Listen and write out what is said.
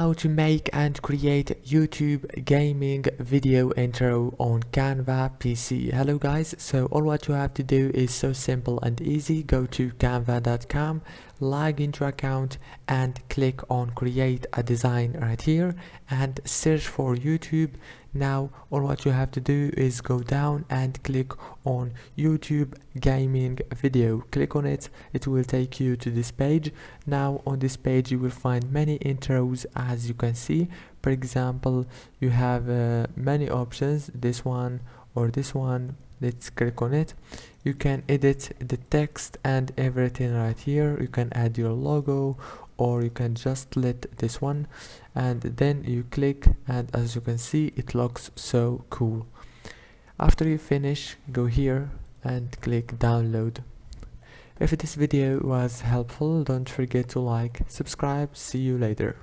how to make and create YouTube gaming video intro on Canva PC. Hello guys, so all what you have to do is so simple and easy. Go to canva.com, log into your account and click on create a design right here and search for YouTube. Now all what you have to do is go down and click on YouTube gaming video. Click on it, it will take you to this page. Now on this page you will find many intros, as you can see. For example, you have many options, this one or this one. Let's click on it. You can edit the text and everything right here. You can add your logo, or you can just let this one, and then you click, and as you can see it looks so cool. After you finish, go here and click download. If this video was helpful, don't forget to like, subscribe. See you later.